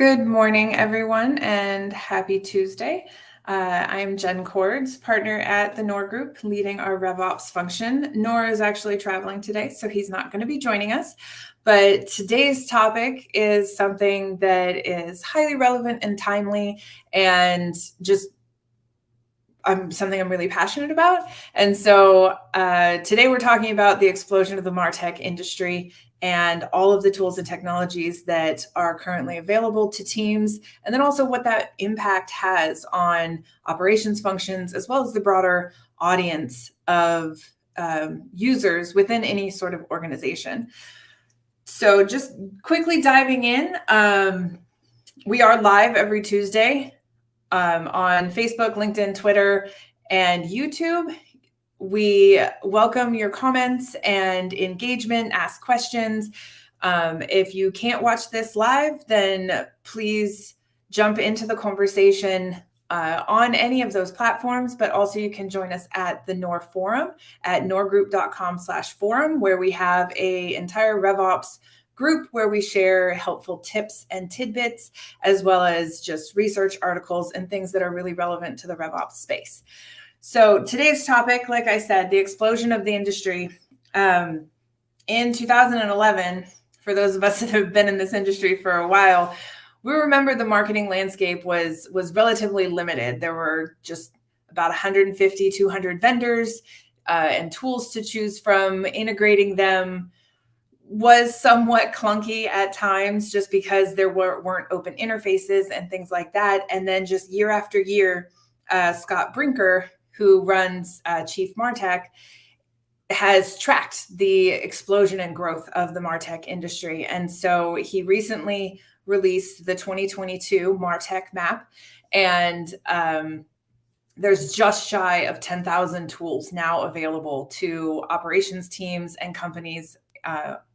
Good morning, everyone, and happy Tuesday. I'm Jen Cords, partner at the NOR Group, leading our RevOps function. NOR is actually traveling today, so he's not going to be joining us. But today's topic is something that is highly relevant and timely, and just something I'm really passionate about. And so today we're talking about the explosion of the Martech industry and all of the tools and technologies that are currently available to teams, and then also what that impact has on operations functions, as well as the broader audience of users within any sort of organization. So just quickly diving in, we are live every Tuesday on Facebook, LinkedIn, Twitter, and YouTube. We welcome your comments and engagement, ask questions. If you can't watch this live, then please jump into the conversation on any of those platforms, but also you can join us at the NOR forum at norgroup.com/forum, where we have an entire RevOps group where we share helpful tips and tidbits, as well as just research articles and things that are really relevant to the RevOps space. So today's topic, like I said, the explosion of the industry. In 2011, for those of us that have been in this industry for a while, we remember the marketing landscape was relatively limited. There were just about 150, 200 vendors and tools to choose from. Integrating them was somewhat clunky at times just because there weren't open interfaces and things like that. And then just year after year, Scott Brinker, who runs Chief Martech, has tracked the explosion and growth of the Martech industry. And so he recently released the 2022 Martech Map, and there's just shy of 10,000 tools now available to operations teams and companies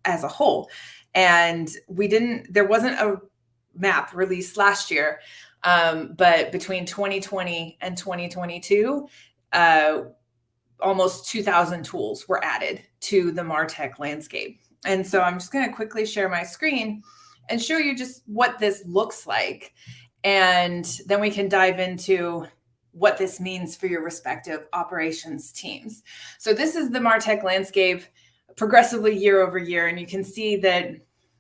as a whole. And there wasn't a map released last year, but between 2020 and 2022, almost 2,000 tools were added to the Martech landscape. And so I'm just going to quickly share my screen and show you just what this looks like. And then we can dive into what this means for your respective operations teams. So this is the Martech landscape progressively year over year. And you can see that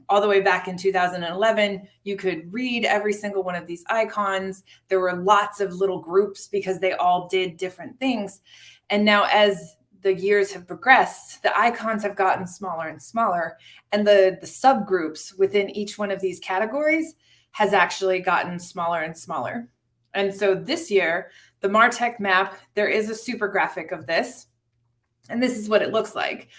all the way back in 2011, you could read every single one of these icons. There were lots of little groups because they all did different things. And now as the years have progressed, the icons have gotten smaller and smaller, and the subgroups within each one of these categories has actually gotten smaller and smaller. And so this year, the Martech Map, there is a super graphic of this, and this is what it looks like.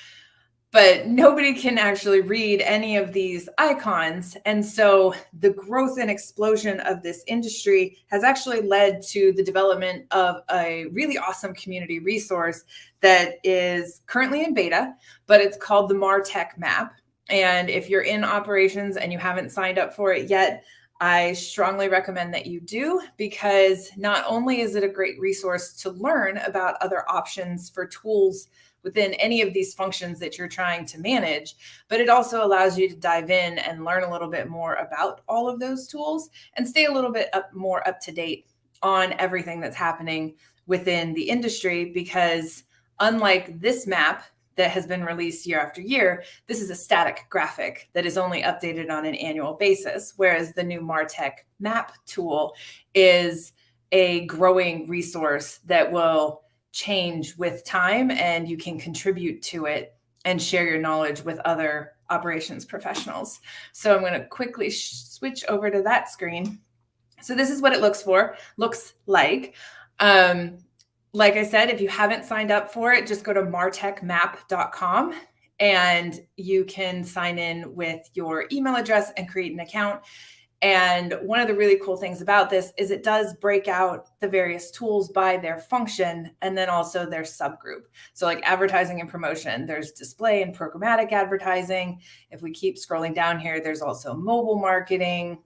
But nobody can actually read any of these icons. And so the growth and explosion of this industry has actually led to the development of a really awesome community resource that is currently in beta, but it's called the Martech Map. And if you're in operations and you haven't signed up for it yet, I strongly recommend that you do, because not only is it a great resource to learn about other options for tools within any of these functions that you're trying to manage, but it also allows you to dive in and learn a little bit more about all of those tools and stay a little bit more up to date on everything that's happening within the industry. Because unlike this map that has been released year after year, this is a static graphic that is only updated on an annual basis, whereas the new Martech Map tool is a growing resource that will change with time, and you can contribute to it and share your knowledge with other operations professionals. So I'm going to quickly switch over to that screen. So this is what it looks like. Like I said, if you haven't signed up for it, just go to martechmap.com and you can sign in with your email address and create an account. And one of the really cool things about this is it does break out the various tools by their function and then also their subgroup. So like advertising and promotion, there's display and programmatic advertising. If we keep scrolling down here, there's also mobile marketing.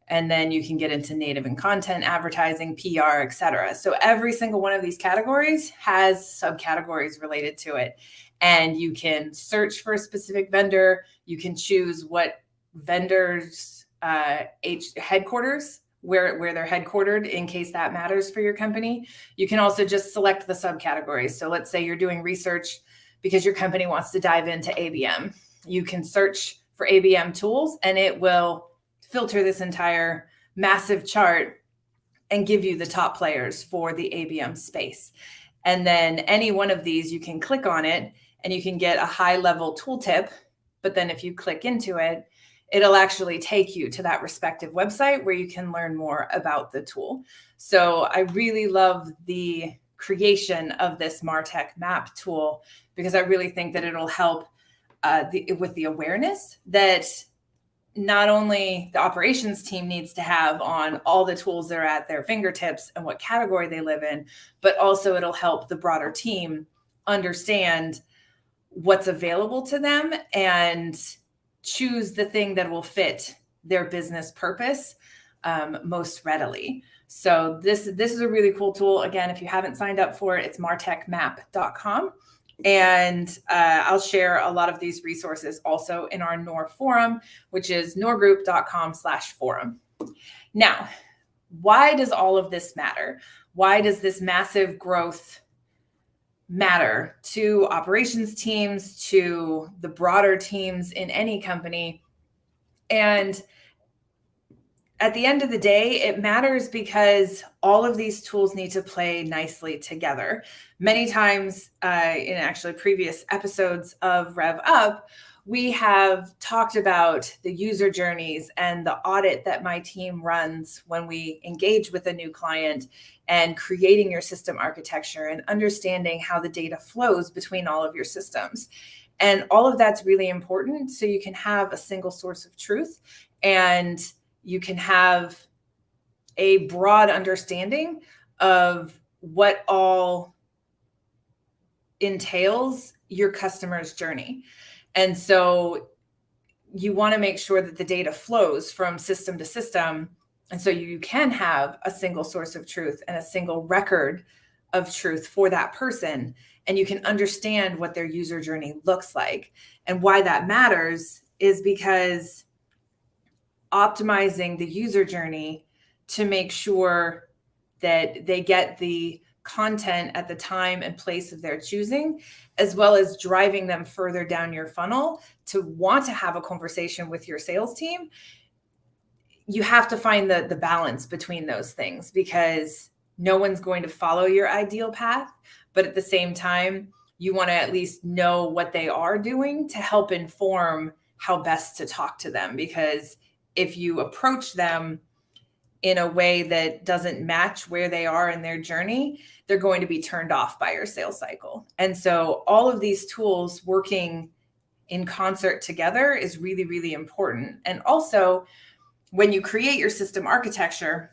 And then you can get into native and content advertising, PR, et cetera. So every single one of these categories has subcategories related to it. And you can search for a specific vendor. You can choose what vendors headquarters, where they're headquartered, in case that matters for your company. You can also just select the subcategories. So let's say you're doing research because your company wants to dive into ABM. You can search for ABM tools and it will filter this entire massive chart and give you the top players for the ABM space. And then any one of these, you can click on it and you can get a high level tooltip. But then if you click into it, it'll actually take you to that respective website where you can learn more about the tool. So I really love the creation of this Martech Map tool because I really think that it'll help with the awareness that not only the operations team needs to have on all the tools that are at their fingertips and what category they live in, but also it'll help the broader team understand what's available to them and choose the thing that will fit their business purpose most readily. So this is a really cool tool. Again, if you haven't signed up for it, it's martechmap.com. And I'll share a lot of these resources also in our NOR forum, which is norgroup.com/forum. Now, why does all of this matter? Why does this massive growth matter to operations teams, to the broader teams in any company? And at the end of the day, it matters because all of these tools need to play nicely together. Many times in actually previous episodes of Rev Up, we have talked about the user journeys and the audit that my team runs when we engage with a new client, and creating your system architecture and understanding how the data flows between all of your systems. And all of that's really important so you can have a single source of truth and you can have a broad understanding of what all entails your customer's journey. And so you want to make sure that the data flows from system to system. And so you can have a single source of truth and a single record of truth for that person. And you can understand what their user journey looks like. And why that matters is because optimizing the user journey to make sure that they get the content at the time and place of their choosing, as well as driving them further down your funnel to want to have a conversation with your sales team. You have to find the balance between those things, because no one's going to follow your ideal path, but at the same time, you want to at least know what they are doing to help inform how best to talk to them. Because if you approach them in a way that doesn't match where they are in their journey, they're going to be turned off by your sales cycle. And so all of these tools working in concert together is really, really important. And also, when you create your system architecture,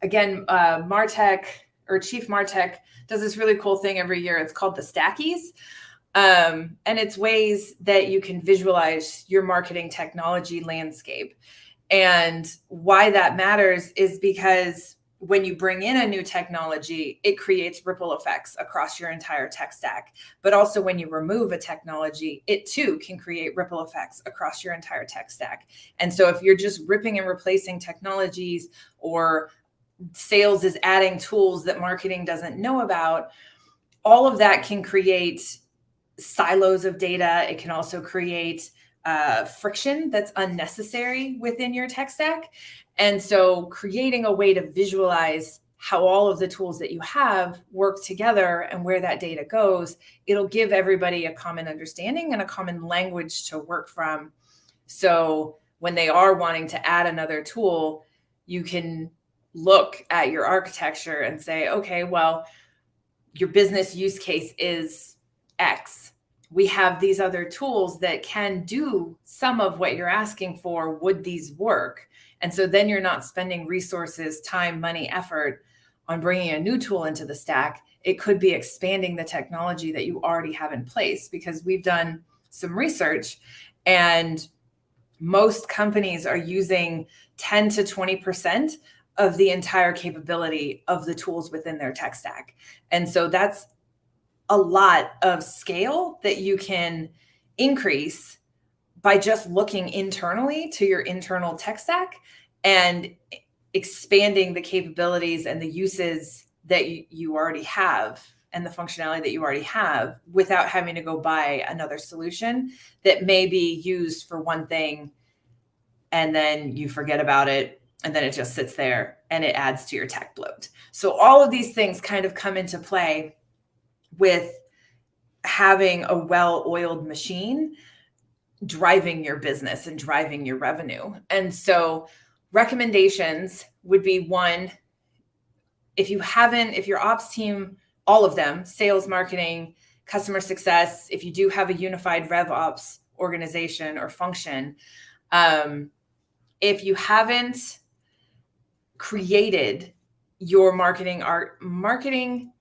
again, Martech or Chief Martech does this really cool thing every year. It's called the Stackies. And it's ways that you can visualize your marketing technology landscape. And why that matters is because when you bring in a new technology, it creates ripple effects across your entire tech stack. But also when you remove a technology, it too can create ripple effects across your entire tech stack. And so if you're just ripping and replacing technologies, or sales is adding tools that marketing doesn't know about, all of that can create silos of data. It can also create friction that's unnecessary within your tech stack. And so creating a way to visualize how all of the tools that you have work together and where that data goes, it'll give everybody a common understanding and a common language to work from. So when they are wanting to add another tool, you can look at your architecture and say, okay, well, your business use case is X. We have these other tools that can do some of what you're asking for. Would these work? And so then you're not spending resources, time, money, effort on bringing a new tool into the stack. It could be expanding the technology that you already have in place, because we've done some research and most companies are using 10 to 20% of the entire capability of the tools within their tech stack. And so that's a lot of scale that you can increase by just looking internally to your internal tech stack and expanding the capabilities and the uses that you already have and the functionality that you already have without having to go buy another solution that may be used for one thing and then you forget about it and then it just sits there and it adds to your tech bloat. So all of these things kind of come into play with having a well-oiled machine driving your business and driving your revenue. And so recommendations would be, one, if your ops team, all of them, sales, marketing, customer success, if you do have a unified RevOps organization or function, if you haven't created your marketing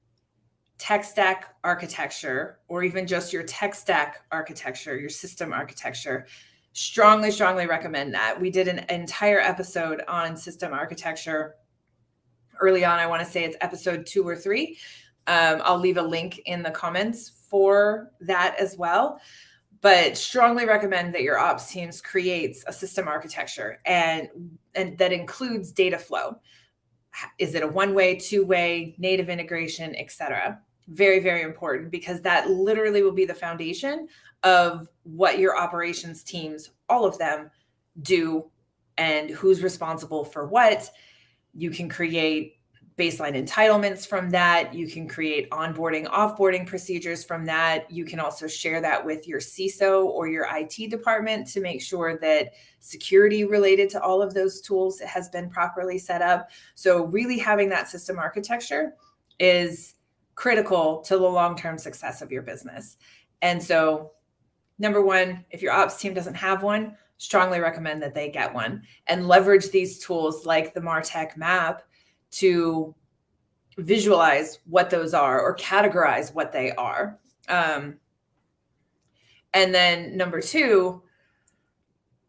tech stack architecture, or even just your tech stack architecture, your system architecture, strongly recommend that. We did an entire episode on system architecture early on. I want to say it's episode 2 or 3. I'll leave a link in the comments for that as well. But strongly recommend that your ops teams creates a system architecture and that includes data flow. Is it a one-way, two-way, native integration, etc.? Very, very important, because that literally will be the foundation of what your operations teams, all of them, do and who's responsible for what. You can create baseline entitlements from that. You can create onboarding, offboarding procedures from that. You can also share that with your CISO or your IT department to make sure that security related to all of those tools has been properly set up. So really having that system architecture is critical to the long-term success of your business. And so, number one, if your ops team doesn't have one, strongly recommend that they get one and leverage these tools like the Martech Map to visualize what those are or categorize what they are. And then number two,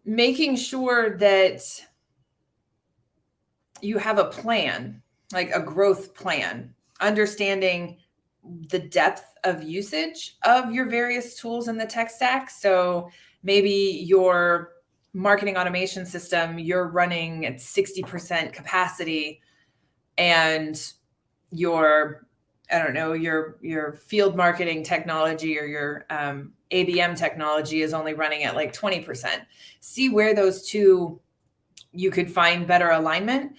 making sure that you have a plan, like a growth plan, understanding the depth of usage of your various tools in the tech stack. So maybe your marketing automation system, you're running at 60% capacity, and your field marketing technology or your ABM technology is only running at like 20%. See where those two, you could find better alignment,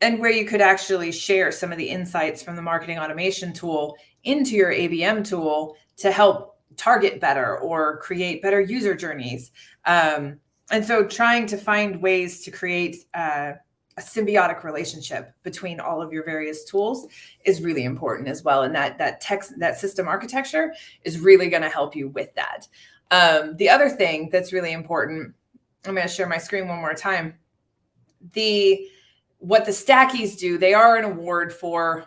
and where you could actually share some of the insights from the marketing automation tool into your ABM tool to help target better or create better user journeys. And so trying to find ways to create a symbiotic relationship between all of your various tools is really important as well. And that system architecture is really going to help you with that. The other thing that's really important, I'm going to share my screen one more time. What the Stackies do, they are an award for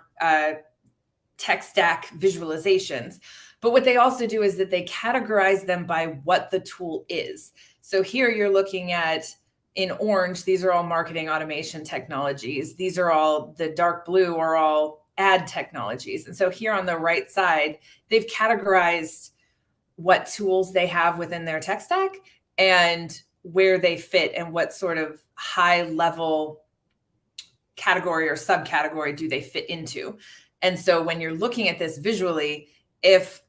tech stack visualizations. But what they also do is that they categorize them by what the tool is. So here you're looking at, in orange, these are all marketing automation technologies. These are all, the dark blue are all ad technologies. And so here on the right side, they've categorized what tools they have within their tech stack and where they fit and what sort of high level category or subcategory do they fit into. And so when you're looking at this visually, if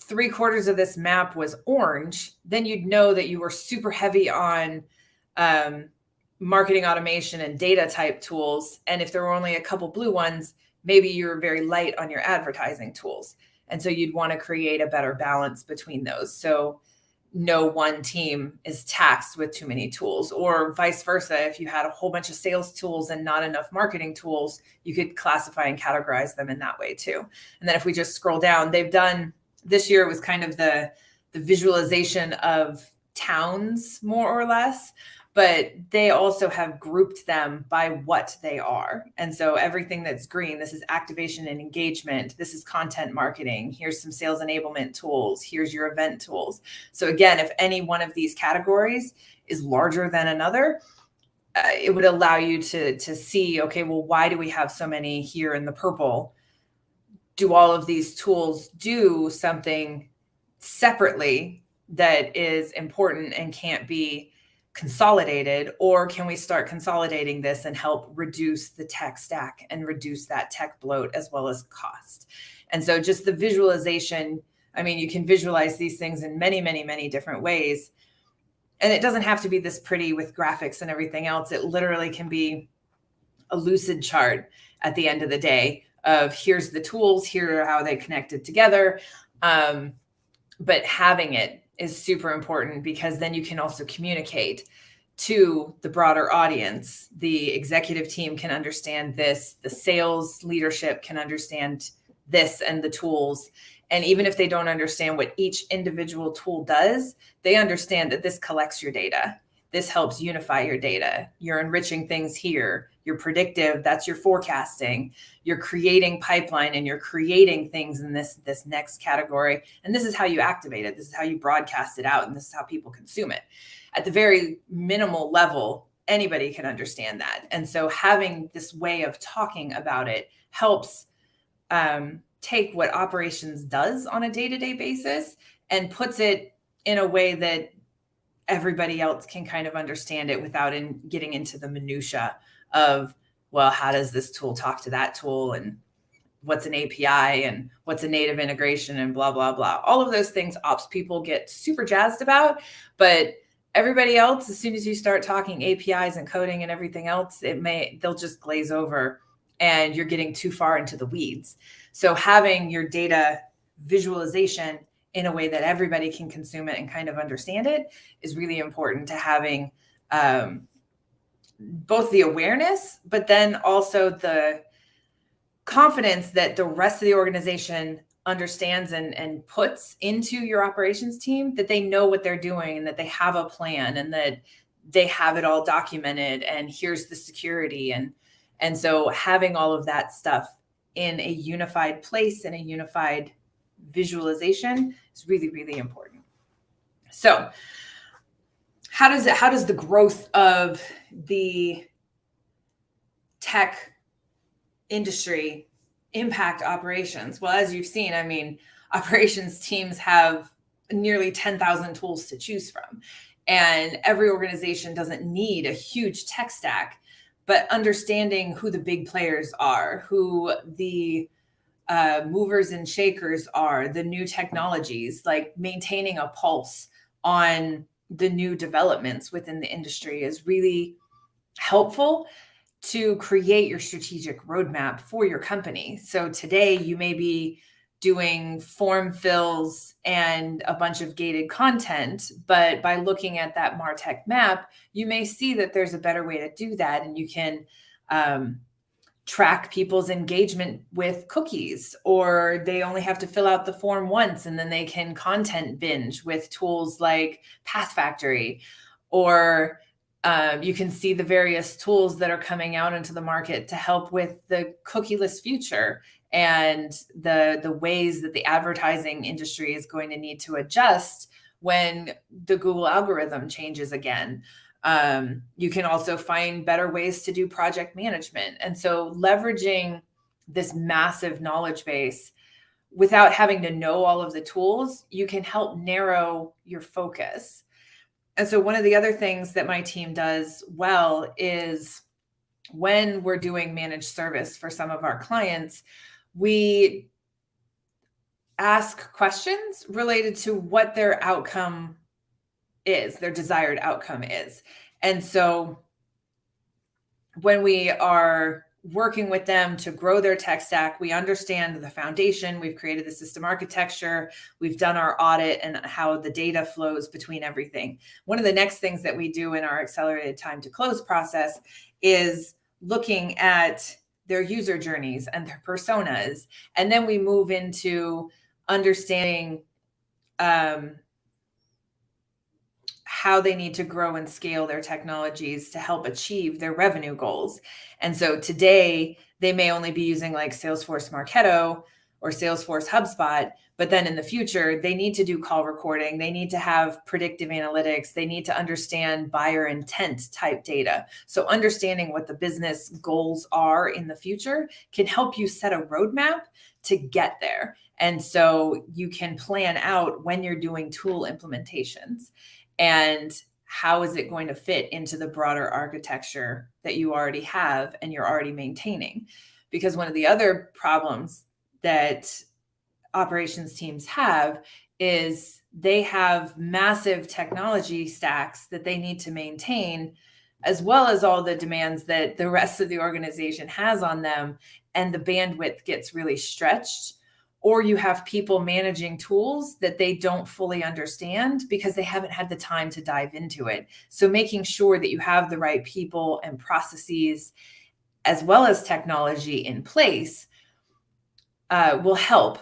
3/4 of this map was orange, then you'd know that you were super heavy on marketing automation and data type tools. And if there were only a couple blue ones, maybe you're very light on your advertising tools. And so you'd want to create a better balance between those. So no one team is taxed with too many tools, or vice versa. If you had a whole bunch of sales tools and not enough marketing tools, you could classify and categorize them in that way too. And then if we just scroll down, they've done, this year was kind of the visualization of towns more or less, but they also have grouped them by what they are. And so everything that's green, this is activation and engagement. This is content marketing. Here's some sales enablement tools. Here's your event tools. So again, if any one of these categories is larger than another, it would allow you to see, okay, well, why do we have so many here in the purple? Do all of these tools do something separately that is important and can't be consolidated? Or can we start consolidating this and help reduce the tech stack and reduce that tech bloat as well as cost? And so just the visualization, I mean, you can visualize these things in many, many, many different ways. And it doesn't have to be this pretty with graphics and everything else. It literally can be a lucid chart at the end of the day of here's the tools, here are how they connected together. But having it is super important, because then you can also communicate to the broader audience. The executive team can understand this, the sales leadership can understand this and the tools. And even if they don't understand what each individual tool does, they understand that this collects your data. This helps unify your data. You're enriching things here. You're predictive. That's your forecasting. You're creating pipeline and you're creating things in this next category. And this is how you activate it. This is how you broadcast it out. And this is how people consume it. At the very minimal level, anybody can understand that. And so having this way of talking about it helps take what operations does on a day-to-day basis and puts it in a way that everybody else can kind of understand it without getting into the minutia of, well, how does this tool talk to that tool, and what's an API and what's a native integration and blah, blah, blah. All of those things ops people get super jazzed about, but everybody else, as soon as you start talking APIs and coding and everything else, they'll just glaze over and you're getting too far into the weeds. So having your data visualization in a way that everybody can consume it and kind of understand it is really important to having both the awareness, but then also the confidence that the rest of the organization understands and puts into your operations team, that they know what they're doing and that they have a plan and that they have it all documented and here's the security. And so having all of that stuff in a unified place and a unified visualization is really, really important. So how does the growth of the tech industry impact operations? Well, as you've seen, I mean, operations teams have nearly 10,000 tools to choose from. And every organization doesn't need a huge tech stack, but understanding who the big players are, who the movers and shakers are, the new technologies, like maintaining a pulse on the new developments within the industry is really helpful to create your strategic roadmap for your company. So today you may be doing form fills and a bunch of gated content, but by looking at that Martech map, you may see that there's a better way to do that. And you can track people's engagement with cookies, or they only have to fill out the form once and then they can content binge with tools like Path Factory, or you can see the various tools that are coming out into the market to help with the cookieless future and the ways that the advertising industry is going to need to adjust when the Google algorithm changes again. You can also find better ways to do project management. And so leveraging this massive knowledge base without having to know all of the tools, you can help narrow your focus. And so one of the other things that my team does well is when we're doing managed service for some of our clients, we ask questions related to what their outcome is, their desired outcome is. And so when we are working with them to grow their tech stack, we understand the foundation, we've created the system architecture, we've done our audit and how the data flows between everything. One of the next things that we do in our accelerated time to close process is looking at their user journeys and their personas. And then we move into understanding how they need to grow and scale their technologies to help achieve their revenue goals. And so today they may only be using like Salesforce Marketo or Salesforce HubSpot, but then in the future, they need to do call recording. They need to have predictive analytics. They need to understand buyer intent type data. So understanding what the business goals are in the future can help you set a roadmap to get there. And so you can plan out when you're doing tool implementations and how is it going to fit into the broader architecture that you already have and you're already maintaining. Because one of the other problems that operations teams have is they have massive technology stacks that they need to maintain, as well as all the demands that the rest of the organization has on them, and the bandwidth gets really stretched. Or you have people managing tools that they don't fully understand because they haven't had the time to dive into it. So making sure that you have the right people and processes as well as technology in place will help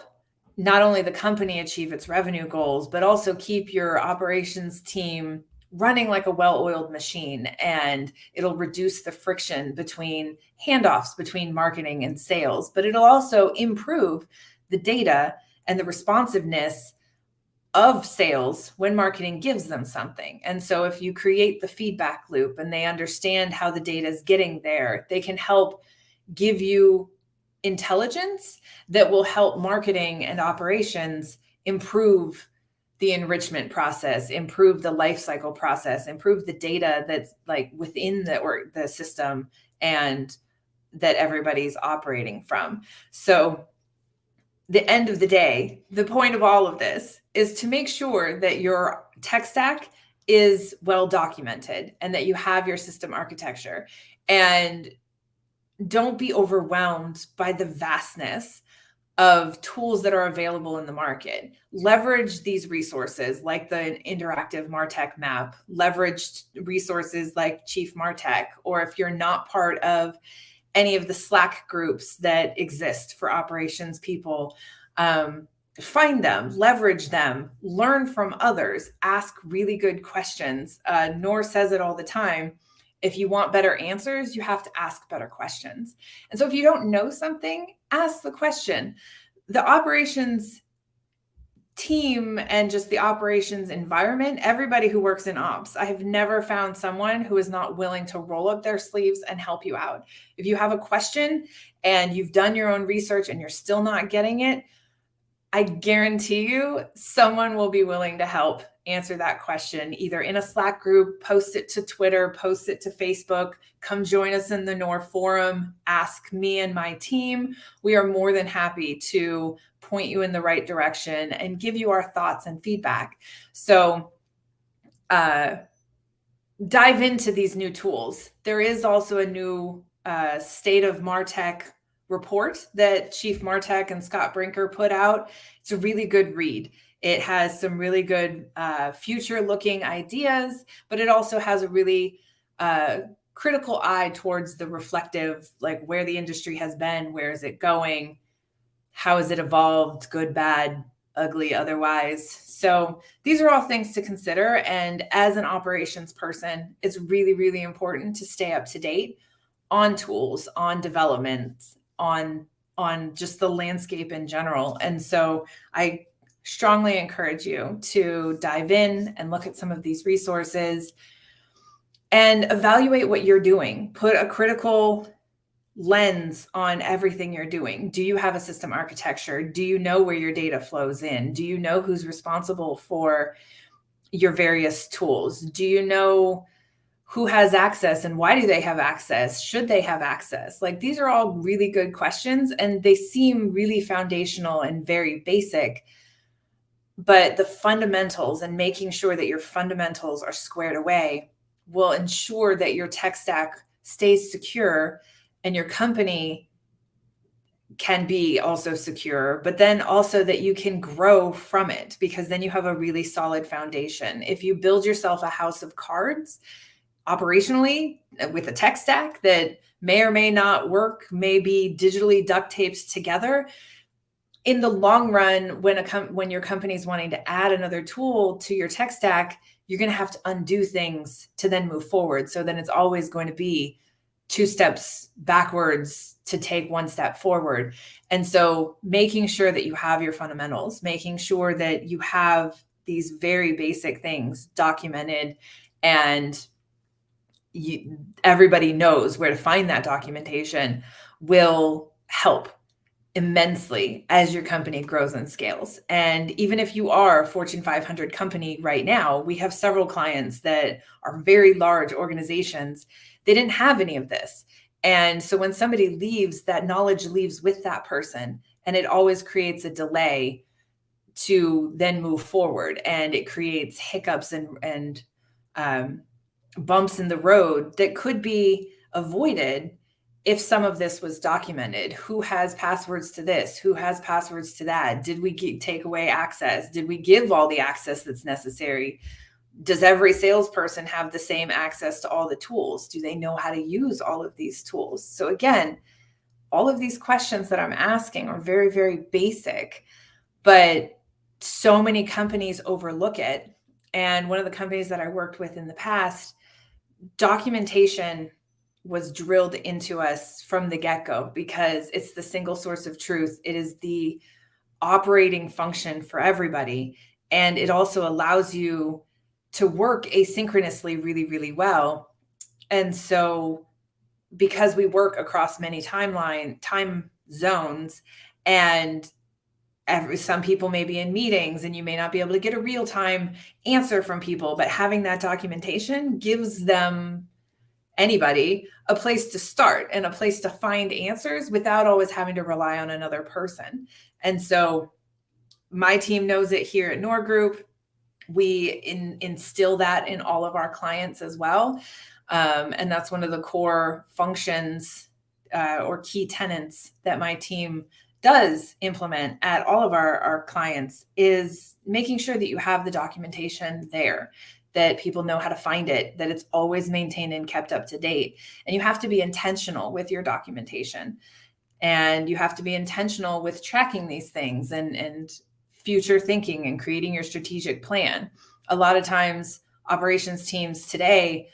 not only the company achieve its revenue goals, but also keep your operations team running like a well-oiled machine. And it'll reduce the friction between handoffs between marketing and sales, but it'll also improve the data and the responsiveness of sales when marketing gives them something. And so if you create the feedback loop and they understand how the data is getting there, they can help give you intelligence that will help marketing and operations improve the enrichment process, improve the life cycle process, improve the data that's like within the system and that everybody's operating from. So the end of the day, the point of all of this is to make sure that your tech stack is well documented and that you have your system architecture. And don't be overwhelmed by the vastness of tools that are available in the market. Leverage these resources like the interactive Martech Map, leverage resources like Chief Martech, or if you're not part of any of the Slack groups that exist for operations people, find them, leverage them, learn from others, ask really good questions. Noor says it all the time. If you want better answers, you have to ask better questions. And so if you don't know something, ask the question. The operations team and just the operations environment, everybody who works in ops, I have never found someone who is not willing to roll up their sleeves and help you out. If you have a question and you've done your own research and you're still not getting it, I guarantee you someone will be willing to help answer that question, either in a Slack group, post it to Twitter, post it to Facebook, come join us in the Noor forum, ask me and my team. We are more than happy to point you in the right direction and give you our thoughts and feedback. So dive into these new tools. There is also a new State of Martech report that Chief Martech and Scott Brinker put out. It's a really good read. It has some really good future-looking ideas, but it also has a really critical eye towards the reflective, like where the industry has been, where is it going, how has it evolved, good, bad, ugly, otherwise. So these are all things to consider. And as an operations person, it's really, really important to stay up to date on tools, on developments, on just the landscape in general. And so I strongly encourage you to dive in and look at some of these resources and evaluate what you're doing. Put a critical lens on everything you're doing. Do you have a system architecture? Do you know where your data flows in? Do you know who's responsible for your various tools? Do you know who has access and why do they have access? Should they have access? Like, these are all really good questions and they seem really foundational and very basic, but the fundamentals and making sure that your fundamentals are squared away will ensure that your tech stack stays secure and your company can be also secure, but then also that you can grow from it, because then you have a really solid foundation. If you build yourself a house of cards operationally with a tech stack that may or may not work, may be digitally duct taped together, in the long run, when your company is wanting to add another tool to your tech stack, you're going to have to undo things to then move forward. So then it's always going to be 2 steps backwards to take 1 step forward. And so making sure that you have your fundamentals, making sure that you have these very basic things documented, and everybody knows where to find that documentation, will help immensely as your company grows and scales. And even if you are a Fortune 500 company right now, we have several clients that are very large organizations. They didn't have any of this. And so when somebody leaves, that knowledge leaves with that person, and it always creates a delay to then move forward. And it creates hiccups and bumps in the road that could be avoided if some of this was documented. Who has passwords to this? Who has passwords to that? Did we take away access? Did we give all the access that's necessary? Does every salesperson have the same access to all the tools? Do they know how to use all of these tools? So again, all of these questions that I'm asking are very, very basic, but so many companies overlook it. And one of the companies that I worked with in the past, documentation was drilled into us from the get-go because it's the single source of truth. It is the operating function for everybody. And it also allows you to work asynchronously really, really well. And so because we work across many time zones, and some people may be in meetings and you may not be able to get a real-time answer from people, but having that documentation gives them, anybody, a place to start and a place to find answers without always having to rely on another person. And so my team knows it here at Nor Group. We instill that in all of our clients as well. And that's one of the core functions or key tenets that my team does implement at all of our clients, is making sure that you have the documentation there, that people know how to find it, that it's always maintained and kept up to date. And you have to be intentional with your documentation, and you have to be intentional with tracking these things and future thinking and creating your strategic plan. A lot of times operations teams today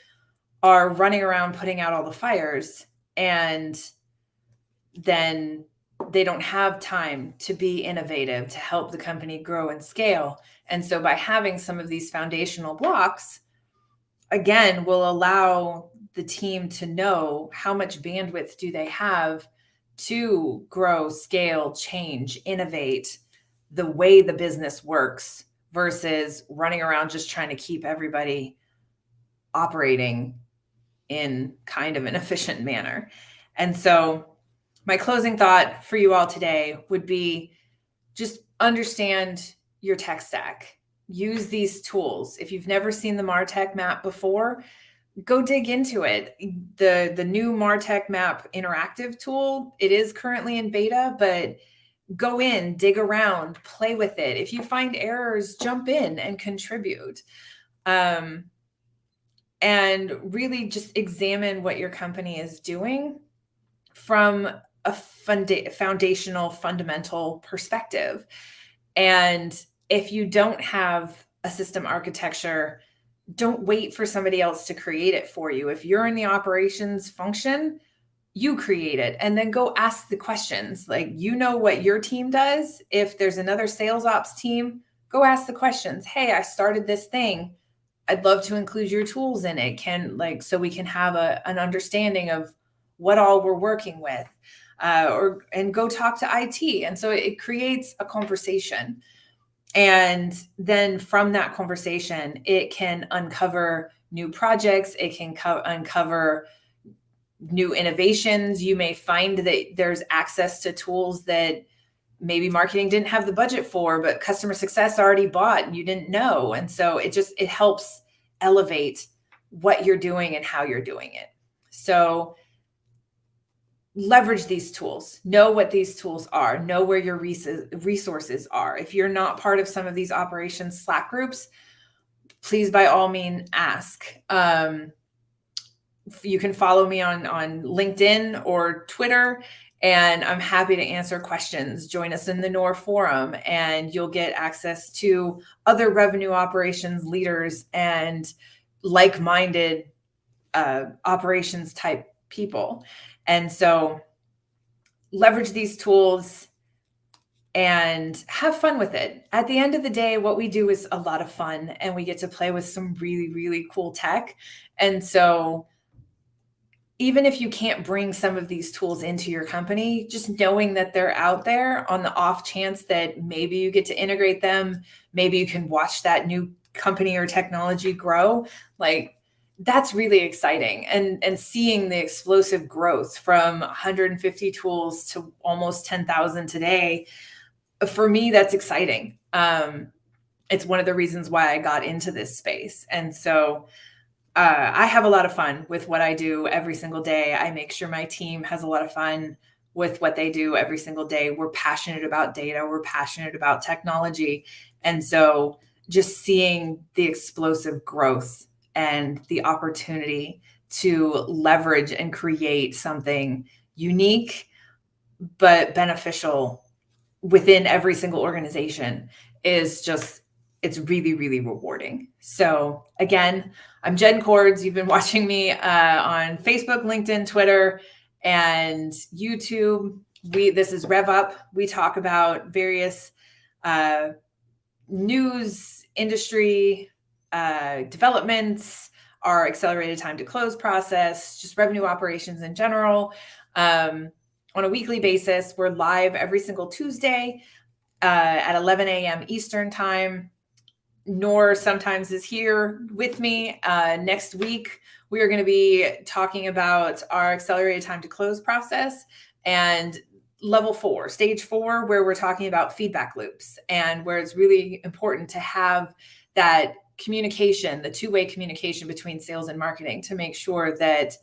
are running around putting out all the fires, and then they don't have time to be innovative, to help the company grow and scale. And so by having some of these foundational blocks, again, will allow the team to know how much bandwidth do they have to grow, scale, change, innovate the way the business works, versus running around just trying to keep everybody operating in kind of an efficient manner. And so my closing thought for you all today would be, just understand your tech stack. Use these tools. If you've never seen the Martech Map before, go dig into it. The new Martech Map interactive tool, it is currently in beta, but go in, dig around, play with it. If you find errors, jump in and contribute. And really just examine what your company is doing from a foundational, fundamental perspective. And if you don't have a system architecture, don't wait for somebody else to create it for you. If you're in the operations function, you create it, and then go ask the questions. Like, you know what your team does. If there's another sales ops team, go ask the questions. Hey, I started this thing. I'd love to include your tools in it. So we can have an understanding of what all we're working with, and go talk to IT. And so it creates a conversation. And then from that conversation, it can uncover new projects. It can uncover new innovations. You may find that there's access to tools that maybe marketing didn't have the budget for, but customer success already bought and you didn't know. And so it helps elevate what you're doing and how you're doing it. So leverage these tools. Know what these tools are. Know where your resources are. If you're not part of some of these operations Slack groups, please by all means ask. You can follow me on LinkedIn or Twitter, and I'm happy to answer questions. Join us in the NOR forum, and you'll get access to other revenue operations leaders and like-minded operations type people. And so leverage these tools and have fun with it. At the end of the day, what we do is a lot of fun, and we get to play with some really, really cool tech. And so even if you can't bring some of these tools into your company, just knowing that they're out there on the off chance that maybe you get to integrate them, maybe you can watch that new company or technology grow, like that's really exciting. And seeing the explosive growth from 150 tools to almost 10,000 today, for me, that's exciting. It's one of the reasons why I got into this space. And so I have a lot of fun with what I do every single day. I make sure my team has a lot of fun with what they do every single day. We're passionate about data. We're passionate about technology. And so just seeing the explosive growth and the opportunity to leverage and create something unique but beneficial within every single organization is just, it's really, really rewarding. So again, I'm Jen Cords. You've been watching me on Facebook, LinkedIn, Twitter, and YouTube. This is Rev Up. We talk about various news, industry developments, our accelerated time to close process, just revenue operations in general. On a weekly basis, we're live every single Tuesday at 11 a.m. Eastern time. Nor sometimes is here with me. Next week, we are going to be talking about our accelerated time to close process and level 4, stage 4, where we're talking about feedback loops and where it's really important to have that communication, the two-way communication between sales and marketing to make sure that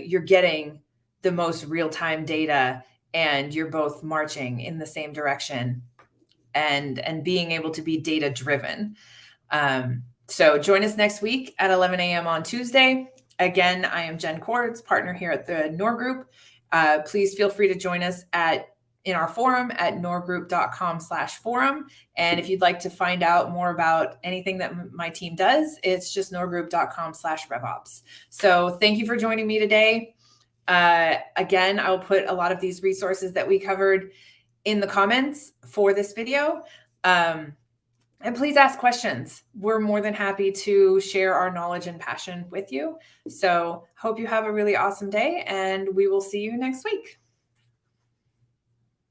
you're getting the most real-time data and you're both marching in the same direction and being able to be data driven. So join us next week at 11 a.m. on Tuesday. Again, I am Jen Cords, partner here at the Nor Group. Please feel free to join us in our forum at norgroup.com/forum. And if you'd like to find out more about anything that my team does, it's just norgroup.com/revops. So thank you for joining me today. Again, I'll put a lot of these resources that we covered in the comments for this video. And please ask questions. We're more than happy to share our knowledge and passion with you. So hope you have a really awesome day, and we will see you next week.